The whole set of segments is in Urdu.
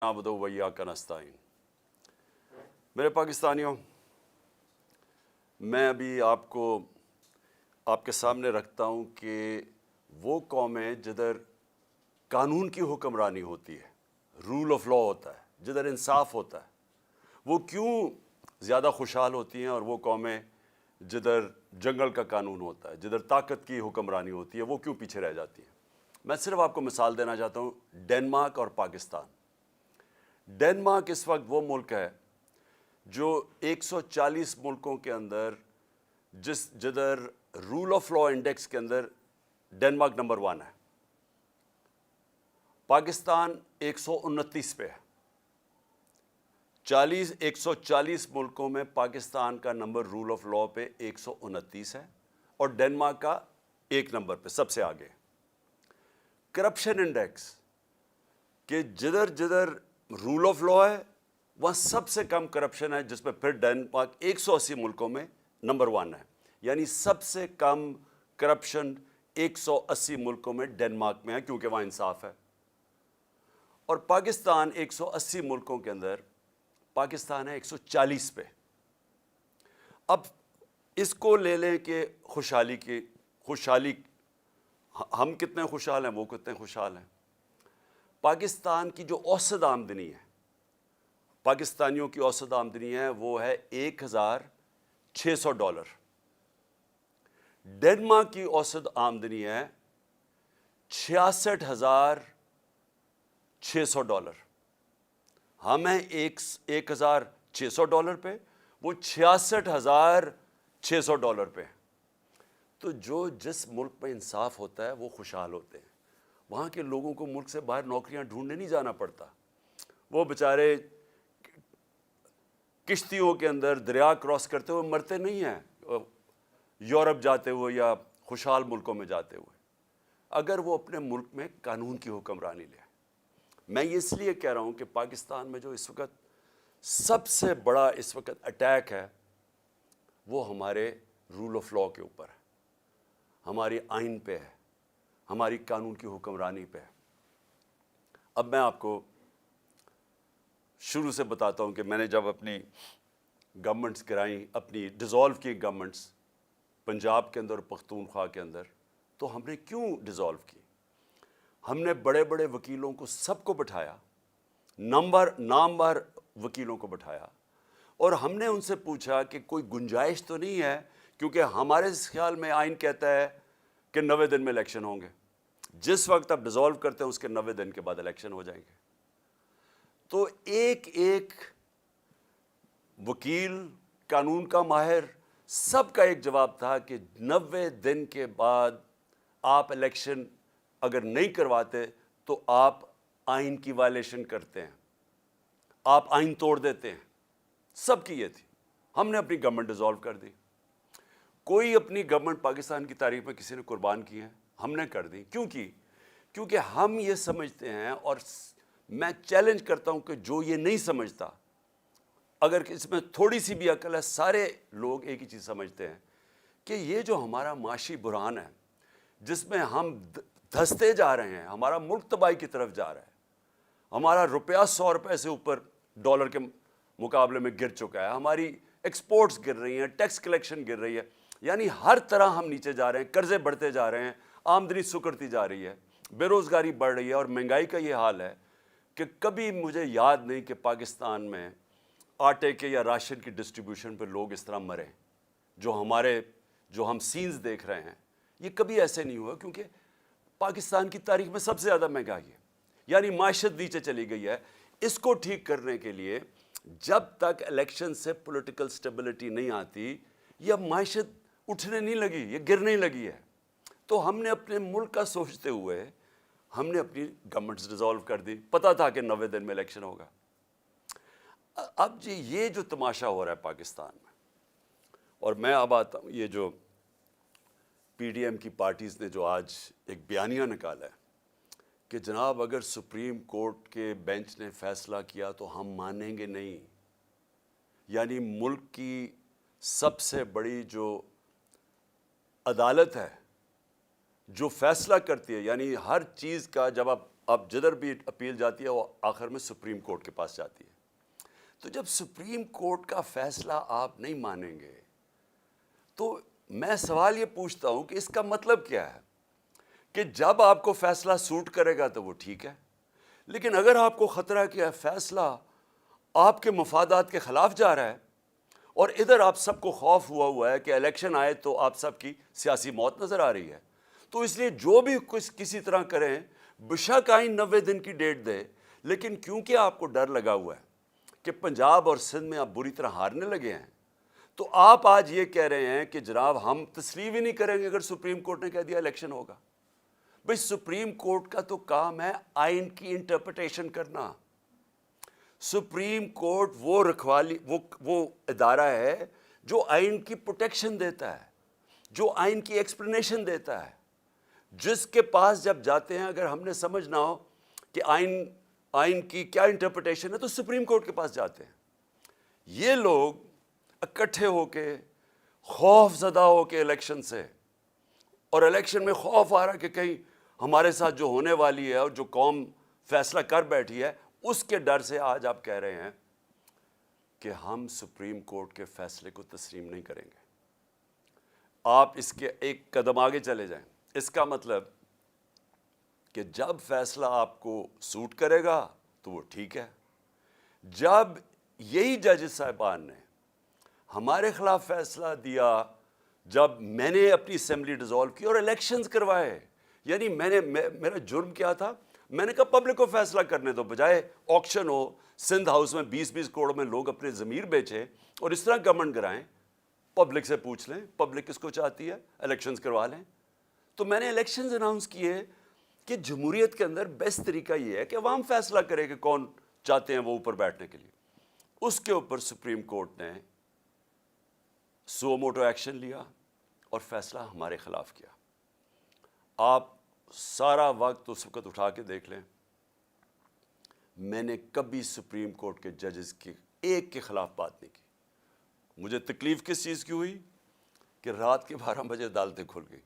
نعبدو و ایاک نستعین۔ میرے پاکستانیوں، میں ابھی آپ کے سامنے رکھتا ہوں کہ وہ قومیں جدھر قانون کی حکمرانی ہوتی ہے، رول آف لا ہوتا ہے، جدھر انصاف ہوتا ہے، وہ کیوں زیادہ خوشحال ہوتی ہیں، اور وہ قومیں جدھر جنگل کا قانون ہوتا ہے، جدھر طاقت کی حکمرانی ہوتی ہے، وہ کیوں پیچھے رہ جاتی ہیں۔ میں صرف آپ کو مثال دینا چاہتا ہوں، ڈنمارک اور پاکستان۔ ڈنمارک اس وقت وہ ملک ہے جو 140 ملکوں کے اندر جدھر رول آف لا انڈیکس کے اندر ڈنمارک نمبر 1 ہے۔ پاکستان 129 پہ ہے۔ 140 ملکوں میں پاکستان کا نمبر رول آف لا پہ 129 ہے، اور ڈنمارک کا 1 نمبر پہ سب سے آگے۔ کرپشن انڈیکس کہ جدھر جدھر رول آف لا ہے وہاں سب سے کم کرپشن ہے، جس میں پھر ڈنمارک 180 ملکوں میں نمبر 1 ہے، یعنی سب سے کم کرپشن 180 ملکوں میں ڈنمارک میں ہے، کیونکہ وہاں انصاف ہے۔ اور پاکستان 180 ملکوں کے اندر پاکستان ہے 140 پہ۔ اب اس کو لے لیں کہ خوشحالی ہم کتنے خوشحال ہیں، وہ کتنے خوشحال ہیں۔ پاکستان کی جو اوسط آمدنی ہے، پاکستانیوں کی اوسط آمدنی ہے، وہ ہے $1,600۔ ڈنمارک کی اوسط آمدنی ہے $66,600۔ ہم ہیں $1,600 پہ، وہ $66,600 پہ۔ تو جس ملک میں انصاف ہوتا ہے وہ خوشحال ہوتے ہیں۔ وہاں کے لوگوں کو ملک سے باہر نوکریاں ڈھونڈنے نہیں جانا پڑتا، وہ بیچارے کشتیوں کے اندر دریا کراس کرتے ہوئے مرتے نہیں ہیں، یورپ جاتے ہوئے یا خوشحال ملکوں میں جاتے ہوئے، اگر وہ اپنے ملک میں قانون کی حکمرانی لے۔ میں یہ اس لیے کہہ رہا ہوں کہ پاکستان میں جو اس وقت سب سے بڑا اٹیک ہے وہ ہمارے رول آف لا کے اوپر ہے، ہماری آئین پہ ہے، ہماری قانون کی حکمرانی پہ ہے۔ اب میں آپ کو شروع سے بتاتا ہوں کہ میں نے جب اپنی گورنمنٹس گرائیں، اپنی ڈیزالو کی گورنمنٹس پنجاب کے اندر اور پختونخوا کے اندر، تو ہم نے کیوں ڈیزالو کی؟ ہم نے بڑے بڑے وکیلوں کو سب کو بٹھایا، نامور وکیلوں کو بٹھایا، اور ہم نے ان سے پوچھا کہ کوئی گنجائش تو نہیں ہے، کیونکہ ہمارے خیال میں آئین کہتا ہے کہ 90 دن میں الیکشن ہوں گے، جس وقت آپ ڈیزالو کرتے ہیں اس کے 90 دن کے بعد الیکشن ہو جائیں گے۔ تو ایک وکیل، قانون کا ماہر، سب کا ایک جواب تھا کہ 90 دن کے بعد آپ الیکشن اگر نہیں کرواتے تو آپ آئین کی وائلیشن کرتے ہیں، آپ آئین توڑ دیتے ہیں۔ سب کی یہ تھی۔ ہم نے اپنی گورنمنٹ ڈیزالو کر دی۔ کوئی اپنی گورنمنٹ پاکستان کی تاریخ میں کسی نے قربان کی ہیں؟ ہم نے کر دی۔ کیونکہ ہم یہ سمجھتے ہیں، اور میں چیلنج کرتا ہوں کہ جو یہ نہیں سمجھتا، اگر اس میں تھوڑی سی بھی عقل ہے، سارے لوگ ایک ہی چیز سمجھتے ہیں کہ یہ جو ہمارا معاشی بحران ہے، جس میں ہم دھستے جا رہے ہیں، ہمارا ملک تباہی کی طرف جا رہا ہے، ہمارا روپیہ 100 روپے سے اوپر ڈالر کے مقابلے میں گر چکا ہے، ہماری ایکسپورٹس گر رہی ہیں، ٹیکس کلیکشن گر رہی ہے، یعنی ہر طرح ہم نیچے جا رہے ہیں، قرضے بڑھتے جا رہے ہیں، آمدنی سکڑتی جا رہی ہے، بے روزگاری بڑھ رہی ہے، اور مہنگائی کا یہ حال ہے کہ کبھی مجھے یاد نہیں کہ پاکستان میں آٹے کے یا راشن کی ڈسٹریبیوشن پہ لوگ اس طرح مرے، جو ہم سینز دیکھ رہے ہیں، یہ کبھی ایسے نہیں ہوا، کیونکہ پاکستان کی تاریخ میں سب سے زیادہ مہنگائی ہے، یعنی معیشت نیچے چلی گئی ہے۔ اس کو ٹھیک کرنے کے لیے جب تک الیکشن سے پولیٹیکل سٹیبلٹی نہیں آتی، یہ معیشت اٹھنے نہیں لگی، یہ گرنے لگی ہے۔ تو ہم نے اپنے ملک کا سوچتے ہوئے ہم نے اپنی گورنمنٹس ڈیزالو کر دی، پتہ تھا کہ 90 دن میں الیکشن ہوگا۔ اب جی یہ جو تماشا ہو رہا ہے پاکستان میں، اور میں اب آتا ہوں، یہ جو پی ڈی ایم کی پارٹیز نے جو آج ایک بیانیہ نکالا ہے کہ جناب اگر سپریم کورٹ کے بینچ نے فیصلہ کیا تو ہم مانیں گے نہیں، یعنی ملک کی سب سے بڑی جو عدالت ہے، جو فیصلہ کرتی ہے، یعنی ہر چیز کا جب اب جدھر بھی اپیل جاتی ہے وہ آخر میں سپریم کورٹ کے پاس جاتی ہے. تو جب سپریم کورٹ کا فیصلہ آپ نہیں مانیں گے تو میں سوال یہ پوچھتا ہوں کہ اس کا مطلب کیا ہے کہ جب آپ کو فیصلہ سوٹ کرے گا تو وہ ٹھیک ہے، لیکن اگر آپ کو خطرہ ہے کہ فیصلہ آپ کے مفادات کے خلاف جا رہا ہے اور ادھر آپ سب کو خوف ہوا ہے کہ الیکشن آئے تو آپ سب کی سیاسی موت نظر آ رہی ہے، تو اس لیے جو بھی کسی طرح کریں بشک آئین 90 دن کی ڈیٹ دے، لیکن کیونکہ آپ کو ڈر لگا ہوا ہے کہ پنجاب اور سندھ میں آپ بری طرح ہارنے لگے ہیں، تو آپ آج یہ کہہ رہے ہیں کہ جناب ہم تسلیم ہی نہیں کریں گے اگر سپریم کورٹ نے کہہ دیا الیکشن ہوگا. بھئی سپریم کورٹ کا تو کام ہے آئین کی انٹرپریٹیشن کرنا. سپریم کورٹ وہ رکھوالی وہ ادارہ ہے جو آئین کی پروٹیکشن دیتا ہے، جو آئین کی ایکسپلینیشن دیتا ہے، جس کے پاس جب جاتے ہیں اگر ہم نے سمجھنا ہو کہ آئین کی کیا انٹرپریٹیشن ہے تو سپریم کورٹ کے پاس جاتے ہیں. یہ لوگ اکٹھے ہو کے خوف زدہ ہو کے الیکشن سے، اور الیکشن میں خوف آ رہا کہ کہیں ہمارے ساتھ جو ہونے والی ہے اور جو قوم فیصلہ کر بیٹھی ہے اس کے ڈر سے آج آپ کہہ رہے ہیں کہ ہم سپریم کورٹ کے فیصلے کو تسلیم نہیں کریں گے. آپ اس کے ایک قدم آگے چلے جائیں. اس کا مطلب کہ جب فیصلہ آپ کو سوٹ کرے گا تو وہ ٹھیک ہے. جب یہی ججز صاحبان نے ہمارے خلاف فیصلہ دیا، جب میں نے اپنی اسمبلی ڈیزالو کی اور الیکشنز کروائے، یعنی میرا جرم کیا تھا؟ میں نے کہا پبلک کو فیصلہ کرنے دو، بجائے آکشن ہو سندھ ہاؤس میں 20 کروڑ میں لوگ اپنے ضمیر بیچیں اور اس طرح گورنمنٹ کرائیں. پبلک سے پوچھ لیں پبلک کس کو چاہتی ہے، الیکشنز کروا لیں. تو میں نے الیکشنز اناؤنس کیے کہ جمہوریت کے اندر بیسٹ طریقہ یہ ہے کہ عوام فیصلہ کرے کہ کون چاہتے ہیں وہ اوپر بیٹھنے کے لیے. اس کے اوپر سپریم کورٹ نے سو موٹو ایکشن لیا اور فیصلہ ہمارے خلاف کیا. آپ سارا وقت اس وقت اٹھا کے دیکھ لیں، میں نے کبھی سپریم کورٹ کے ججز کے ایک کے خلاف بات نہیں کی. مجھے تکلیف کس چیز کی ہوئی کہ رات کے 12 بجے عدالتیں کھل گئی،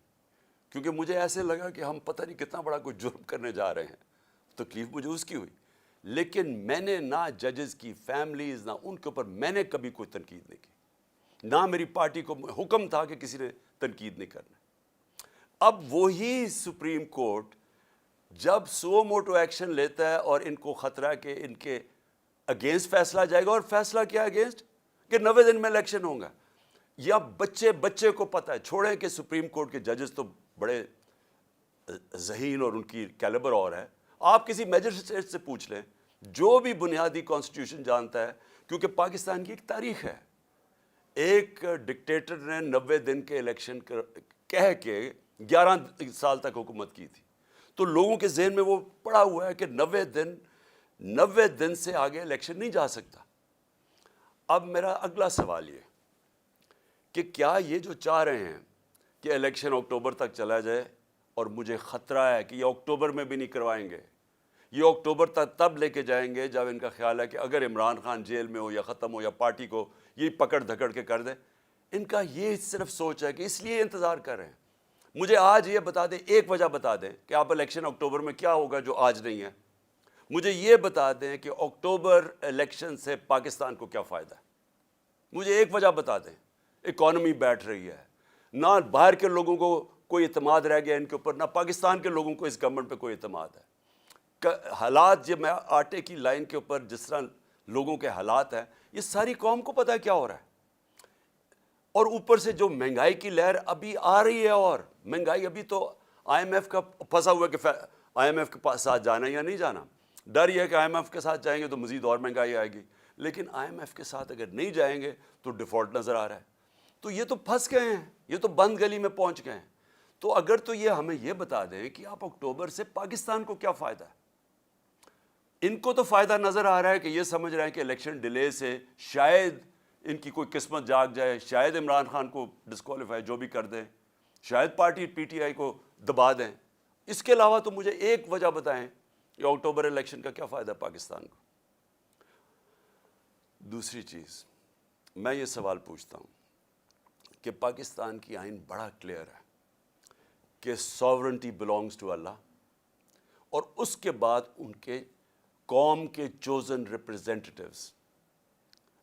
کیونکہ مجھے ایسے لگا کہ ہم پتہ نہیں کتنا بڑا کوئی جرم کرنے جا رہے ہیں. تکلیف مجھے اس کی ہوئی، لیکن میں نے نہ ججز کی فیملیز نہ ان کے اوپر میں نے کبھی کوئی تنقید نہیں کی، نہ میری پارٹی کو حکم تھا کہ کسی نے تنقید نہیں کرنا. اب وہی سپریم کورٹ جب سو موٹو ایکشن لیتا ہے اور ان کو خطرہ ہے کہ ان کے اگینسٹ فیصلہ جائے گا، اور فیصلہ کیا اگینسٹ کہ 90 دن میں الیکشن ہوں گا. یا بچے کو پتہ ہے، چھوڑیں کہ سپریم کورٹ کے ججز تو بڑے ذہین اور ان کی کیلیبر اور ہے. آپ کسی میجسٹریٹ سے پوچھ لیں جو بھی بنیادی کانسٹیٹیوشن جانتا ہے، کیونکہ پاکستان کی ایک تاریخ ہے. ایک ڈکٹیٹر نے 90 دن کے الیکشن کہہ کے 11 سال تک حکومت کی تھی، تو لوگوں کے ذہن میں وہ پڑا ہوا ہے کہ 90 دن سے آگے الیکشن نہیں جا سکتا. اب میرا اگلا سوال یہ کہ کیا یہ جو چاہ رہے ہیں کہ الیکشن اکتوبر تک چلا جائے، اور مجھے خطرہ ہے کہ یہ اکتوبر میں بھی نہیں کروائیں گے، یہ اکتوبر تک تب لے کے جائیں گے جب ان کا خیال ہے کہ اگر عمران خان جیل میں ہو یا ختم ہو یا پارٹی کو یہ پکڑ دھکڑ کے کر دے. ان کا یہ صرف سوچ ہے کہ اس لیے انتظار کر رہے ہیں. مجھے آج یہ بتا دیں، ایک وجہ بتا دیں کہ آپ الیکشن اکتوبر میں کیا ہوگا جو آج نہیں ہے. مجھے یہ بتا دیں کہ اکتوبر الیکشن سے پاکستان کو کیا فائدہ ہے. مجھے ایک وجہ بتا دیں. اکانومی بیٹھ رہی ہے، نہ باہر کے لوگوں کو کوئی اعتماد رہ گیا ان کے اوپر، نہ پاکستان کے لوگوں کو اس گورنمنٹ پہ کوئی اعتماد ہے. حالات جب میں آٹے کی لائن کے اوپر جس طرح لوگوں کے حالات ہیں، یہ ساری قوم کو پتہ ہے کیا ہو رہا ہے. اور اوپر سے جو مہنگائی کی لہر ابھی آ رہی ہے، اور مہنگائی ابھی تو آئی ایم ایف کا پھنسا ہوا ہے کہ آئی ایم ایف کے ساتھ جانا یا نہیں جانا. ڈر یہ ہے کہ آئی ایم ایف کے ساتھ جائیں گے تو مزید اور مہنگائی آئے گی، لیکن آئی ایم ایف کے ساتھ اگر نہیں جائیں گے تو ڈیفالٹ نظر آ رہا ہے. تو یہ تو پھنس گئے ہیں، یہ تو بند گلی میں پہنچ گئے ہیں. تو اگر تو یہ ہمیں یہ بتا دیں کہ آپ اکتوبر سے پاکستان کو کیا فائدہ ہے. ان کو تو فائدہ نظر آ رہا ہے کہ یہ سمجھ رہے ہیں کہ الیکشن ڈیلے سے شاید ان کی کوئی قسمت جاگ جائے، شاید عمران خان کو ڈسکوالیفائی جو بھی کر دیں، شاید پارٹی پی ٹی آئی کو دبا دیں. اس کے علاوہ تو مجھے ایک وجہ بتائیں کہ اکتوبر الیکشن کا کیا فائدہ پاکستان کو. دوسری چیز میں یہ سوال پوچھتا ہوں کہ پاکستان کی آئین بڑا کلیئر ہے کہ ساورنٹی بلانگز ٹو اللہ، اور اس کے بعد ان کے قوم کے چوزن ریپرزینٹیٹیوز،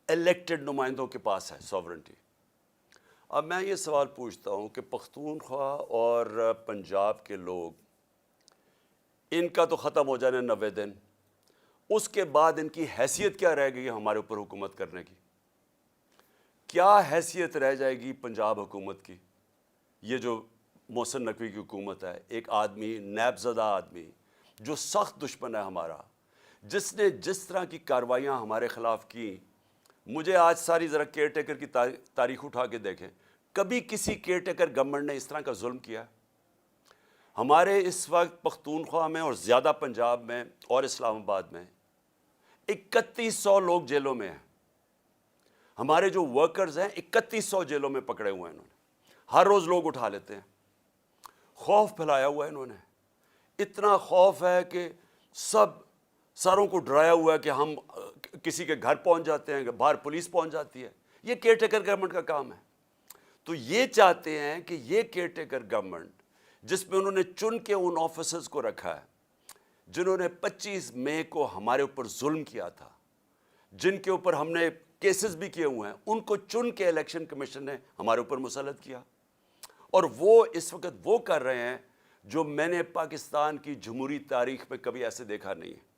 الیکٹڈ نمائندوں کے پاس ہے سوورنٹی۔ اب میں یہ سوال پوچھتا ہوں کہ پختونخوا اور پنجاب کے لوگ، ان کا تو ختم ہو جانے 90 دن، اس کے بعد ان کی حیثیت کیا رہ گئی ہمارے اوپر حکومت کرنے کی؟ کیا حیثیت رہ جائے گی پنجاب حکومت کی؟ یہ جو محسن نقوی کی حکومت ہے، ایک آدمی، نیب زدہ آدمی جو سخت دشمن ہے ہمارا، جس نے جس طرح کی کارروائیاں ہمارے خلاف کی، مجھے آج ساری ذرا کیئر ٹیکر کی تاریخ اٹھا کے دیکھیں، کبھی کسی کیئر ٹیکر گورنمنٹ نے اس طرح کا ظلم کیا؟ ہمارے اس وقت پختونخوا میں اور زیادہ پنجاب میں اور اسلام آباد میں 3100 لوگ جیلوں میں ہیں۔ ہمارے جو ورکرز ہیں 3100 جیلوں میں پکڑے ہوئے ہیں انہوں نے، ہر روز لوگ اٹھا لیتے ہیں۔ خوف پھیلایا ہوا ہے انہوں نے، اتنا خوف ہے کہ سب ساروں کو ڈرایا ہوا ہے کہ ہم کسی کے گھر پہنچ جاتے ہیں، باہر پولیس پہنچ جاتی ہے۔ یہ کیئر ٹیکر گورنمنٹ کا کام ہے۔ تو یہ چاہتے ہیں کہ یہ کیئر ٹیکر گورنمنٹ، جس میں انہوں نے چن کے ان آفیسرز کو رکھا ہے جنہوں نے 25 مئی کو ہمارے اوپر ظلم کیا تھا، جن کے اوپر ہم نے کیسز بھی کیے ہوئے ہیں، ان کو چن کے الیکشن کمیشن نے ہمارے اوپر مسلط کیا، اور وہ اس وقت وہ کر رہے ہیں جو میں نے پاکستان کی جمہوری تاریخ میں کبھی ایسے دیکھا نہیں ہے۔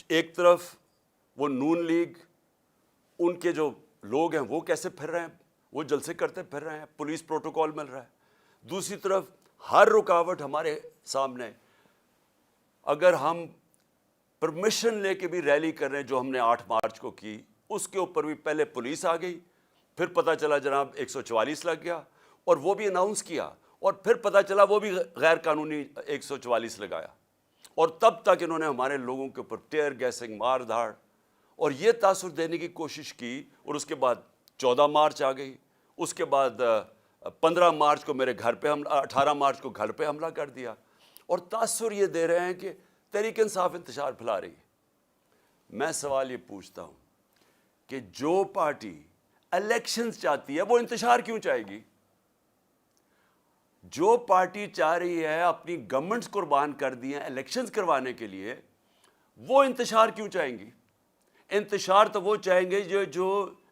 ایک طرف وہ نون لیگ، ان کے جو لوگ ہیں وہ کیسے پھر رہے ہیں، وہ جلسے کرتے پھر رہے ہیں، پولیس پروٹوکول مل رہا ہے۔ دوسری طرف ہر رکاوٹ ہمارے سامنے، اگر ہم پرمیشن لے کے بھی ریلی کر رہے ہیں جو ہم نے 8 مارچ کو کی، اس کے اوپر بھی پہلے پولیس آ گئی، پھر پتہ چلا جناب 144 لگ گیا، اور وہ بھی اناؤنس کیا، اور پھر پتہ چلا وہ بھی غیر قانونی 144 لگایا، اور تب تک انہوں نے ہمارے لوگوں کے اوپر ٹیئر گیسنگ، مار دھاڑ اور یہ تاثر دینے کی کوشش کی، اور اس کے بعد 14 مارچ آ گئی، اس کے بعد 15 مارچ کو میرے گھر پہ حملہ، 18 مارچ کو گھر پہ حملہ کر دیا، اور تاثر یہ دے رہے ہیں کہ تحریک انصاف انتشار پھیلا رہی ہے۔ میں سوال یہ پوچھتا ہوں کہ جو پارٹی الیکشنز چاہتی ہے وہ انتشار کیوں چاہے گی؟ جو پارٹی چاہ رہی ہے اپنی گورنمنٹس قربان کر دی ہیں الیکشنز کروانے کے لیے، وہ انتشار کیوں چاہیں گی؟ انتشار تو وہ چاہیں گے جو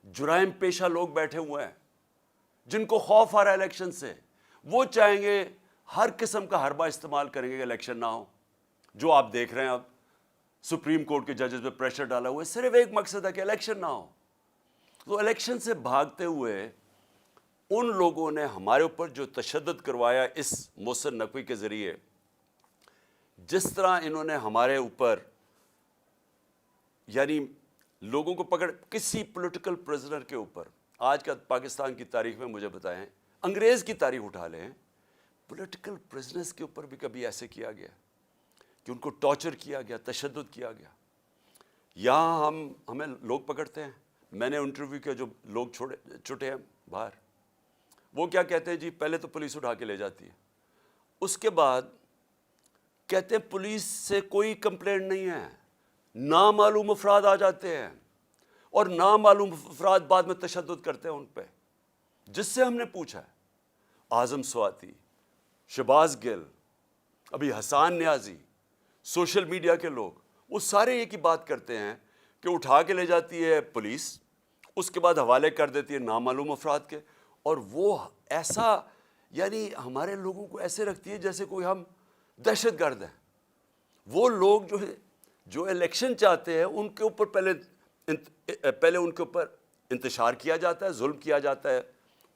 جرائم پیشہ لوگ بیٹھے ہوئے ہیں، جن کو خوف آ رہا ہے الیکشن سے، وہ چاہیں گے، ہر قسم کا حربہ استعمال کریں گے کہ الیکشن نہ ہو۔ جو آپ دیکھ رہے ہیں اب سپریم کورٹ کے ججز پہ پریشر ڈالا ہوا ہے، صرف ایک مقصد ہے کہ الیکشن نہ ہو۔ تو الیکشن سے بھاگتے ہوئے ان لوگوں نے ہمارے اوپر جو تشدد کروایا اس محسن نقوی کے ذریعے، جس طرح انہوں نے ہمارے اوپر یعنی لوگوں کو پکڑ، کسی پولیٹیکل پرزنر کے اوپر، آج کا پاکستان کی تاریخ میں مجھے بتائیں، انگریز کی تاریخ اٹھا لیں، پولیٹیکل پرزنرز کے اوپر بھی کبھی ایسے کیا گیا کہ ان کو ٹارچر کیا گیا، تشدد کیا گیا؟ یہاں ہمیں لوگ پکڑتے ہیں، میں نے انٹرویو کیا جو لوگ چھوٹے ہیں باہر، وہ کیا کہتے ہیں جی، پہلے تو پولیس اٹھا کے لے جاتی ہے، اس کے بعد کہتے ہیں پولیس سے کوئی کمپلینٹ نہیں ہے، نامعلوم افراد آ جاتے ہیں اور نامعلوم افراد بعد میں تشدد کرتے ہیں ان پہ۔ جس سے ہم نے پوچھا ہے، اعظم سواتی، شہباز گل، ابھی حسان نیازی، سوشل میڈیا کے لوگ، وہ سارے ایک ہی بات کرتے ہیں کہ اٹھا کے لے جاتی ہے پولیس، اس کے بعد حوالے کر دیتی ہے نامعلوم افراد کے، اور وہ ایسا یعنی ہمارے لوگوں کو ایسے رکھتی ہے جیسے کوئی ہم دہشت گرد ہیں۔ وہ لوگ جو الیکشن چاہتے ہیں ان کے اوپر پہلے ان کے اوپر انتشار کیا جاتا ہے، ظلم کیا جاتا ہے،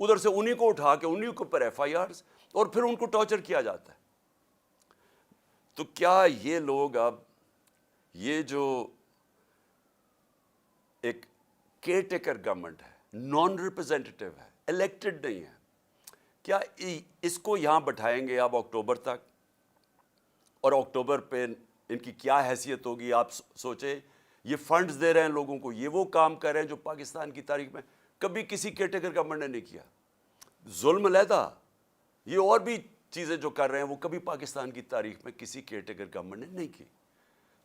ادھر سے انہی کو اٹھا کے انہی کے اوپر ایف آئی آرز، اور پھر ان کو ٹارچر کیا جاتا ہے۔ تو کیا یہ لوگ اب یہ جو ایک کیئر ٹیکر گورنمنٹ ہے، نان ریپرزینٹیٹیو ہے، الیکٹڈ نہیں ہے، کیا اس کو یہاں بٹھائیں گے اب اکتوبر تک؟ اور اکتوبر پہ ان کی کیا حیثیت ہوگی؟ آپ سوچیں، یہ فنڈز دے رہے ہیں لوگوں کو، یہ وہ کام کر رہے ہیں جو پاکستان کی تاریخ میں کبھی کسی کیئر ٹیکر گورنمنٹ نے نہیں کیا۔ ظلم علیحدہ، یہ اور بھی چیزیں جو کر رہے ہیں وہ کبھی پاکستان کی تاریخ میں کسی کیئر ٹیکر گورنمنٹ نے نہیں کی۔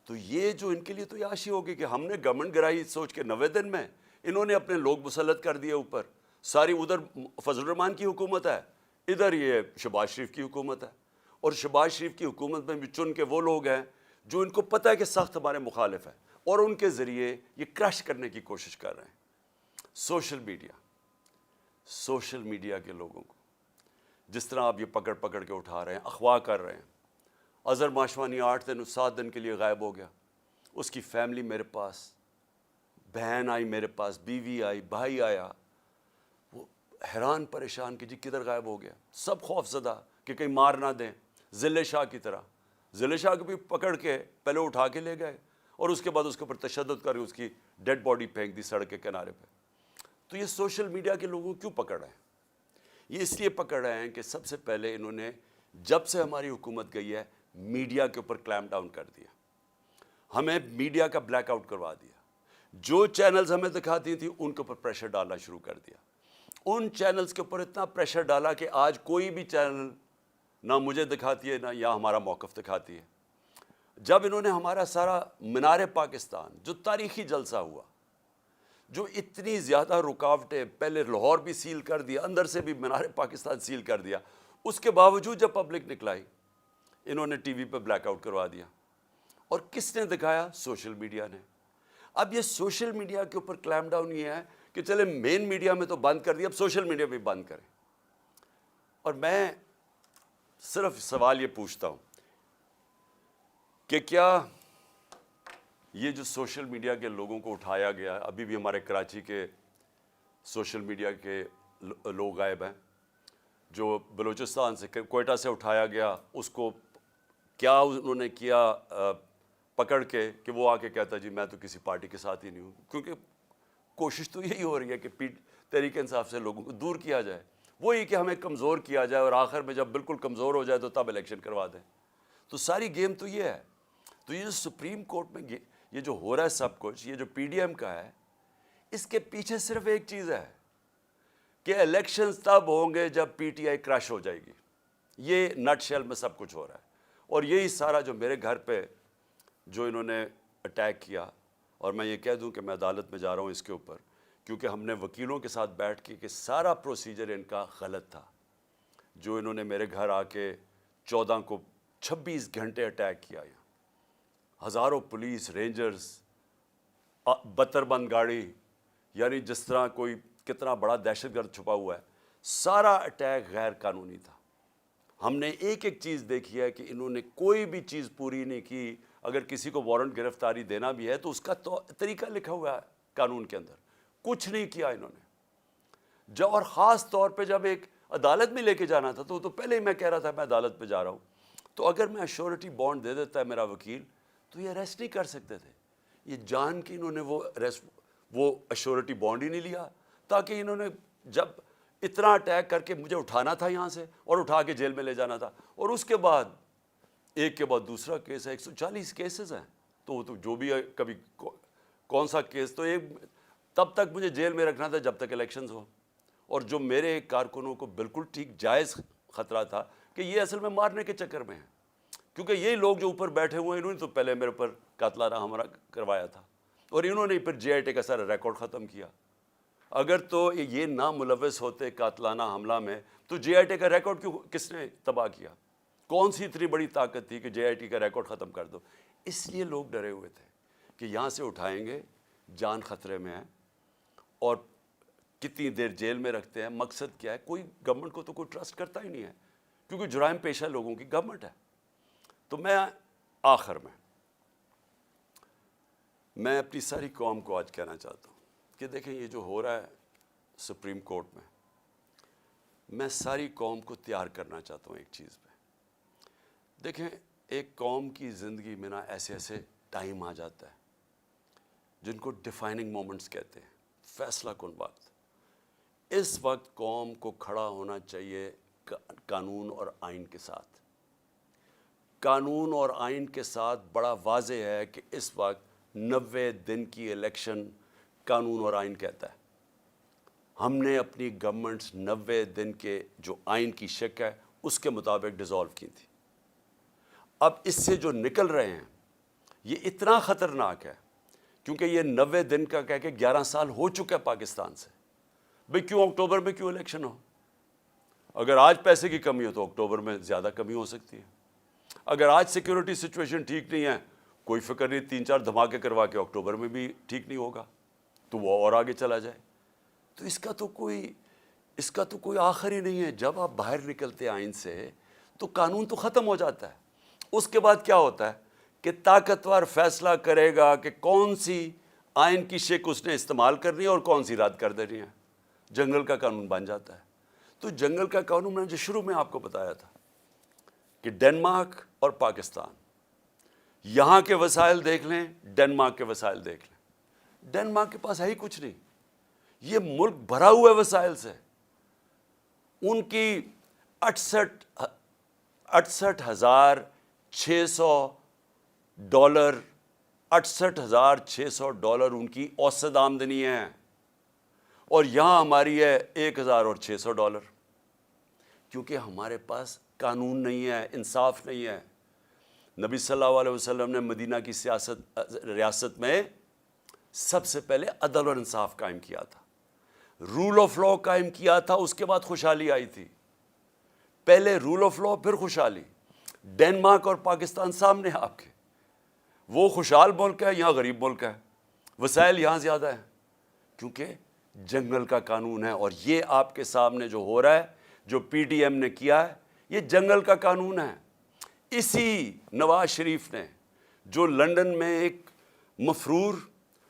تو یہ جو ان کے لیے تو عیاشی ہوگی کہ ہم نے گورنمنٹ گرائی سوچ کے 90 دن میں انہوں نے اپنے لوگ مسلط کر دیے اوپر، ساری ادھر فضل الرحمان کی حکومت ہے، ادھر یہ شہباز شریف کی حکومت ہے، اور شہباز شریف کی حکومت میں بھی چن کے وہ لوگ ہیں جو ان کو پتہ ہے کہ سخت ہمارے مخالف ہیں، اور ان کے ذریعے یہ کرش کرنے کی کوشش کر رہے ہیں۔ سوشل میڈیا کے لوگوں کو جس طرح آپ یہ پکڑ پکڑ کے اٹھا رہے ہیں، اغوا کر رہے ہیں۔ اظہر ماشوانی 8 دن 7 دن کے لیے غائب ہو گیا، اس کی فیملی میرے پاس، بہن آئی میرے پاس، بیوی آئی، بھائی آیا، وہ حیران پریشان کہ جی کدھر غائب ہو گیا، سب خوف زدہ کہ کہیں مار نہ دیں، ضلع شاہ کی طرح۔ ضلع شاہ کو بھی پکڑ کے پہلے اٹھا کے لے گئے اور اس کے بعد اس کے اوپر تشدد کر کے اس کی ڈیڈ باڈی پھینک دی سڑک کے کنارے پہ۔ تو یہ سوشل میڈیا کے لوگوں کو کیوں پکڑ رہے ہیں؟ یہ اس لیے پکڑ رہے ہیں کہ سب سے پہلے انہوں نے جب سے ہماری حکومت گئی ہے میڈیا کے اوپر کلیم ڈاؤن کر دیا، ہمیں میڈیا کا بلیک آؤٹ کروا دیا، جو چینلز ہمیں دکھاتی تھیں ان کے اوپر پریشر ڈالنا شروع کر دیا، ان چینلز کے اوپر اتنا پریشر ڈالا کہ آج کوئی بھی چینل نہ مجھے دکھاتی ہے نہ یا ہمارا موقف دکھاتی ہے۔ جب انہوں نے ہمارا سارا مینار پاکستان جو تاریخی جلسہ ہوا، جو اتنی زیادہ رکاوٹیں، پہلے لاہور بھی سیل کر دیا، اندر سے بھی مینار پاکستان سیل کر دیا، اس کے باوجود جب پبلک نکلائی انہوں نے ٹی وی پہ بلیک آؤٹ کروا دیا۔ اور کس نے دکھایا؟ سوشل میڈیا نے۔ اب یہ سوشل میڈیا کے اوپر کلیم ڈاؤن یہ ہے کہ چلے مین میڈیا میں تو بند کر دیا، اب سوشل میڈیا بھی بند کریں۔ اور میں صرف سوال یہ پوچھتا ہوں کہ کیا یہ جو سوشل میڈیا کے لوگوں کو اٹھایا گیا، ابھی بھی ہمارے کراچی کے سوشل میڈیا کے لوگ غائب ہیں، جو بلوچستان سے کوئٹہ سے اٹھایا گیا، اس کو کیا انہوں نے کیا پکڑ کے کہ وہ آ کے کہتا جی میں تو کسی پارٹی کے ساتھ ہی نہیں ہوں، کیونکہ کوشش تو یہی ہو رہی ہے کہ تحریک انصاف سے لوگوں کو دور کیا جائے، وہی کہ ہمیں کمزور کیا جائے اور آخر میں جب بالکل کمزور ہو جائے تو تب الیکشن کروا دیں۔ تو ساری گیم تو یہ ہے۔ تو یہ جو سپریم کورٹ میں یہ جو ہو رہا ہے سب کچھ، یہ جو پی ڈی ایم کا ہے، اس کے پیچھے صرف ایک چیز ہے کہ الیکشنز تب ہوں گے جب پی ٹی آئی کریش ہو جائے گی۔ یہ نٹ شیل میں سب کچھ ہو رہا ہے، اور یہی سارا جو میرے گھر پہ جو انہوں نے اٹیک کیا، اور میں یہ کہہ دوں کہ میں عدالت میں جا رہا ہوں اس کے اوپر، کیونکہ ہم نے وکیلوں کے ساتھ بیٹھ کے کہ سارا پروسیجر ان کا غلط تھا۔ جو انہوں نے میرے گھر آ کے 14 کو 26 گھنٹے اٹیک کیا، ہزاروں پولیس رینجرز، 72 بند گاڑی، یعنی جس طرح کوئی کتنا بڑا دہشت گرد چھپا ہوا ہے، سارا اٹیک غیر قانونی تھا۔ ہم نے ایک ایک چیز دیکھی ہے کہ انہوں نے کوئی بھی چیز پوری نہیں کی۔ اگر کسی کو وارنٹ گرفتاری دینا بھی ہے تو اس کا طریقہ لکھا ہوا ہے قانون کے اندر، کچھ نہیں کیا انہوں نے۔ اور خاص طور پہ جب ایک عدالت میں لے کے جانا تھا تو پہلے ہی میں کہہ رہا تھا میں عدالت پہ جا رہا ہوں، تو اگر میں ایشورٹی بانڈ دے دیتا ہے میرا وکیل تو یہ اریسٹ نہیں کر سکتے تھے۔ یہ جان کے انہوں نے وہ ایشورٹی بانڈ ہی نہیں لیا، تاکہ انہوں نے جب اتنا اٹیک کر کے مجھے اٹھانا تھا یہاں سے اور اٹھا کے جیل میں لے جانا تھا، اور اس کے بعد ایک کے بعد دوسرا کیس ہے، 140 کیسز ہیں، تو جو بھی ہے کبھی کون سا کیس، تو ایک تب تک مجھے جیل میں رکھنا تھا جب تک الیکشنز ہو۔ اور جو میرے کارکنوں کو بالکل ٹھیک جائز خطرہ تھا کہ یہ اصل میں مارنے کے چکر میں ہیں، کیونکہ یہی لوگ جو اوپر بیٹھے ہوئے ہیں انہوں نے تو پہلے میرے اوپر قاتلانہ حملہ کروایا تھا، اور انہوں نے پھر جے آئی ٹی کا سارا ریکارڈ ختم کیا۔ اگر تو یہ نہ ملوث ہوتے قاتلانہ حملہ میں تو جے آئی ٹی کا ریکارڈ کس نے تباہ کیا؟ کون سی اتنی بڑی طاقت تھی کہ جے آئی ٹی کا ریکارڈ ختم کر دو؟ اس لیے لوگ ڈرے ہوئے تھے کہ یہاں سے اٹھائیں گے، جان خطرے میں ہے، اور کتنی دیر جیل میں رکھتے ہیں، مقصد کیا ہے؟ کوئی گورنمنٹ کو تو کوئی ٹرسٹ کرتا ہی نہیں ہے، کیونکہ جرائم پیشہ لوگوں کی گورنمنٹ ہے۔ تو میں آخر میں اپنی ساری قوم کو آج کہنا چاہتا ہوں کہ دیکھیں یہ جو ہو رہا ہے سپریم کورٹ میں ساری قوم کو تیار کرنا چاہتا ہوں ایک چیز پہ۔ دیکھیں ایک قوم کی زندگی میں نا ایسے ایسے ٹائم آ جاتا ہے جن کو ڈیفائننگ مومنٹس کہتے ہیں، فیصلہ کن وقت۔ اس وقت قوم کو کھڑا ہونا چاہیے قانون اور آئین کے ساتھ۔ قانون اور آئین کے ساتھ بڑا واضح ہے کہ اس وقت 90 دن کی الیکشن قانون اور آئین کہتا ہے۔ ہم نے اپنی گورنمنٹس 90 دن کے جو آئین کی شک ہے اس کے مطابق ڈیزالو کی تھی۔ اب اس سے جو نکل رہے ہیں یہ اتنا خطرناک ہے کیونکہ یہ 90 دن کا کہہ کے 11 سال ہو چکا ہے پاکستان سے۔ بھئی کیوں اکتوبر میں کیوں الیکشن ہو؟ اگر آج پیسے کی کمی ہو تو اکتوبر میں زیادہ کمی ہو سکتی ہے. اگر آج سیکیورٹی سچویشن ٹھیک نہیں ہے, کوئی فکر نہیں, 3-4 دھماکے کروا کے اکتوبر میں بھی ٹھیک نہیں ہوگا تو وہ اور آگے چلا جائے. تو اس کا تو کوئی آخر ہی نہیں ہے. جب آپ باہر نکلتے ہیں آئین سے تو قانون تو ختم ہو جاتا ہے. اس کے بعد کیا ہوتا ہے کہ طاقتور فیصلہ کرے گا کہ کون سی آئین کی شق اس نے استعمال کرنی ہے اور کون سی رد کر دینی ہے. جنگل کا قانون بن جاتا ہے. تو جنگل کا قانون میں نے جو شروع میں آپ کو بتایا تھا کہ ڈنمارک اور پاکستان, یہاں کے وسائل دیکھ لیں, ڈنمارک کے وسائل دیکھ لیں. ڈنمارک کے پاس ہے ہی کچھ نہیں. یہ ملک بھرا ہوا ہے وسائل سے. ان کی 68,600 ڈالر ان کی اوسط آمدنی ہے, اور یہاں ہماری ہے $1,600. کیونکہ ہمارے پاس قانون نہیں ہے, انصاف نہیں ہے. نبی صلی اللہ علیہ وسلم نے مدینہ کی ریاست میں سب سے پہلے عدل اور انصاف قائم کیا تھا, رول آف لا قائم کیا تھا. اس کے بعد خوشحالی آئی تھی. پہلے رول آف لا پھر خوشحالی. ڈنمارک اور پاکستان سامنے آپ کے, وہ خوشحال ملک ہے, یہاں غریب ملک ہے. وسائل یہاں زیادہ ہیں کیونکہ جنگل کا قانون ہے. اور یہ آپ کے سامنے جو ہو رہا ہے, جو پی ٹی ایم نے کیا ہے, یہ جنگل کا قانون ہے. اسی نواز شریف نے جو لندن میں ایک مفرور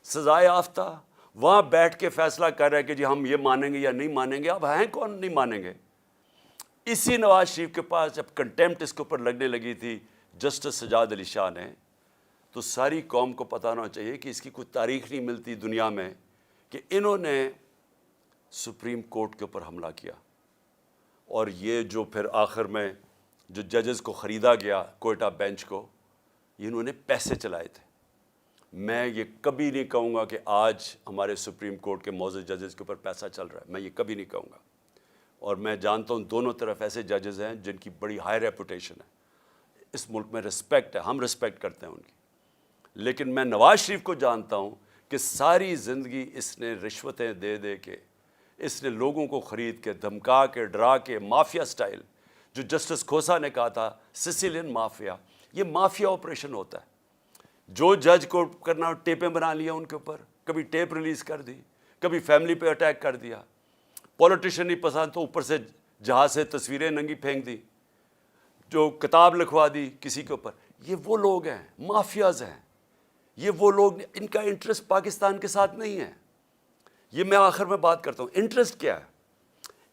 سزائے یافتہ وہاں بیٹھ کے فیصلہ کر رہے کہ جی ہم یہ مانیں گے یا نہیں مانیں گے. اب ہیں کون نہیں مانیں گے؟ اسی نواز شریف کے پاس جب کنٹیمپٹ اس کے اوپر لگنے لگی تھی جسٹس سجاد علی شاہ نے, تو ساری قوم کو پتہ ہونا چاہیے کہ اس کی کوئی تاریخ نہیں ملتی دنیا میں کہ انہوں نے سپریم کورٹ کے اوپر حملہ کیا. اور یہ جو پھر آخر میں جو ججز کو خریدا گیا کوئٹہ بینچ کو, انہوں نے پیسے چلائے تھے. میں یہ کبھی نہیں کہوں گا کہ آج ہمارے سپریم کورٹ کے معزز ججز کے اوپر پیسہ چل رہا ہے, میں یہ کبھی نہیں کہوں گا. اور میں جانتا ہوں دونوں طرف ایسے ججز ہیں جن کی بڑی ہائی ریپوٹیشن ہے, اس ملک میں رسپیکٹ ہے, ہم رسپیکٹ کرتے ہیں ان کی. لیکن میں نواز شریف کو جانتا ہوں کہ ساری زندگی اس نے رشوتیں دے دے کے, اس نے لوگوں کو خرید کے, دھمکا کے, ڈرا کے, مافیا سٹائل, جو جسٹس کھوسا نے کہا تھا سسیلین مافیا, یہ مافیا آپریشن ہوتا ہے. جو جج کو کرنا ٹیپیں بنا لیا ان کے اوپر, کبھی ٹیپ ریلیز کر دی, کبھی فیملی پہ اٹیک کر دیا. پولیٹیشین نہیں پسند تو اوپر سے جہاز سے تصویریں ننگی پھینک دی, جو کتاب لکھوا دی کسی کے اوپر. یہ وہ لوگ ہیں, مافیاز ہیں. یہ وہ لوگ, ان کا انٹرسٹ پاکستان کے ساتھ نہیں ہے. یہ میں آخر میں بات کرتا ہوں انٹرسٹ کیا ہے.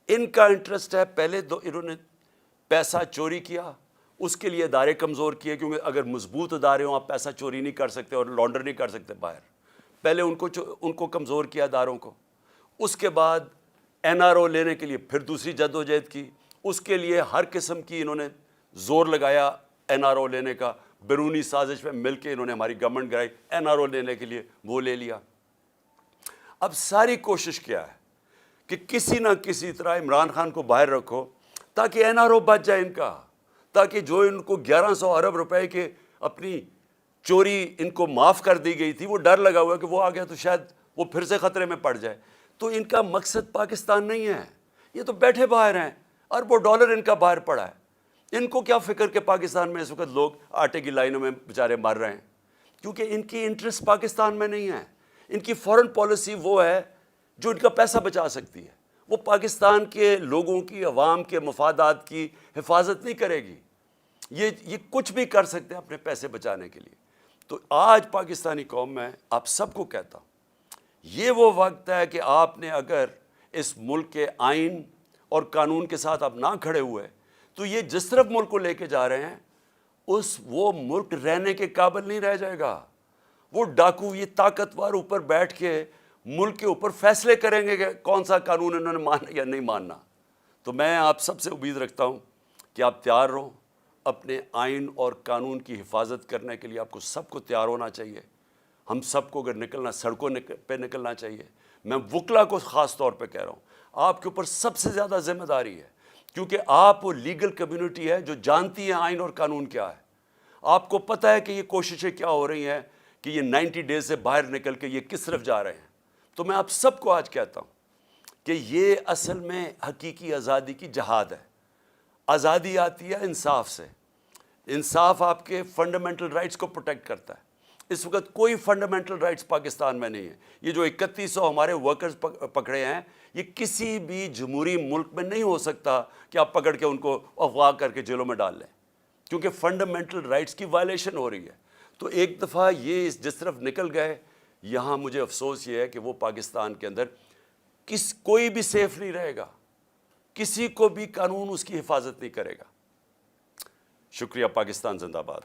ان کا انٹرسٹ ہے, پہلے انہوں نے پیسہ چوری کیا, اس کے لیے ادارے کمزور کیے, کیونکہ اگر مضبوط ادارے ہوں آپ پیسہ چوری نہیں کر سکتے اور لانڈر نہیں کر سکتے باہر. پہلے ان کو کمزور کیا اداروں کو. اس کے بعد این آر او لینے کے لیے پھر دوسری جدوجہد کی. اس کے لیے ہر قسم کی انہوں نے زور لگایا این آر او لینے کا. بیرونی سازش میں مل کے انہوں نے ہماری گورنمنٹ گرائی این آر او لینے کے لیے, وہ لے لیا. اب ساری کوشش کیا ہے کہ کسی نہ کسی طرح عمران خان کو باہر رکھو تاکہ این آر او بچ جائے ان کا, تاکہ جو ان کو 1100 ارب روپے کے اپنی چوری ان کو معاف کر دی گئی تھی, وہ ڈر لگا ہوا کہ وہ آ گیا تو شاید وہ پھر سے خطرے میں پڑ جائے. تو ان کا مقصد پاکستان نہیں ہے, یہ تو بیٹھے باہر ہیں, اربوں ڈالر ان کا باہر پڑا ہے. ان کو کیا فکر کہ پاکستان میں اس وقت لوگ آٹے کی لائنوں میں بیچارے مر رہے ہیں, کیونکہ ان کی انٹرسٹ پاکستان میں نہیں ہے. ان کی فورن پالیسی وہ ہے جو ان کا پیسہ بچا سکتی ہے, وہ پاکستان کے لوگوں کی, عوام کے مفادات کی حفاظت نہیں کرے گی. یہ کچھ بھی کر سکتے ہیں اپنے پیسے بچانے کے لیے. تو آج پاکستانی قوم میں آپ سب کو کہتا ہوں, یہ وہ وقت ہے کہ آپ نے اگر اس ملک کے آئین اور قانون کے ساتھ آپ نہ کھڑے ہوئے تو یہ جس طرف ملک کو لے کے جا رہے ہیں وہ ملک رہنے کے قابل نہیں رہ جائے گا. وہ ڈاکو, یہ طاقتور اوپر بیٹھ کے ملک کے اوپر فیصلے کریں گے کہ کون سا قانون انہوں نے ماننا یا نہیں ماننا. تو میں آپ سب سے امید رکھتا ہوں کہ آپ تیار رہو اپنے آئین اور قانون کی حفاظت کرنے کے لیے. آپ کو سب کو تیار ہونا چاہیے. ہم سب کو اگر نکلنا, سڑکوں پہ نکلنا چاہیے. میں وکلا کو خاص طور پہ کہہ رہا ہوں, آپ کے اوپر سب سے زیادہ ذمہ داری ہے, کیونکہ آپ وہ لیگل کمیونٹی ہے جو جانتی ہے آئین اور قانون کیا ہے. آپ کو پتہ ہے کہ یہ کوششیں کیا ہو رہی ہیں کہ یہ 90 ڈیز سے باہر نکل کے یہ کس طرف جا رہے ہیں. تو میں آپ سب کو آج کہتا ہوں کہ یہ اصل میں حقیقی آزادی کی جہاد ہے. آزادی آتی ہے انصاف سے. انصاف آپ کے فنڈامنٹل رائٹس کو پروٹیکٹ کرتا ہے. اس وقت کوئی فنڈامنٹل رائٹس پاکستان میں نہیں ہے. یہ جو 3100 ہمارے ورکرز پکڑے ہیں، یہ کسی بھی جمہوری ملک میں نہیں ہو سکتا کہ آپ پکڑ کے ان کو اغوا کر کے جیلوں میں ڈال لیں، کیونکہ فنڈامنٹل رائٹس کی وائلیشن ہو رہی ہے. تو ایک دفعہ یہ جس طرف نکل گئے، یہاں مجھے افسوس یہ ہے کہ وہ پاکستان کے اندر کوئی بھی سیف نہیں رہے گا، کسی کو بھی قانون اس کی حفاظت نہیں کرے گا. شکریہ. پاکستان زندہ باد.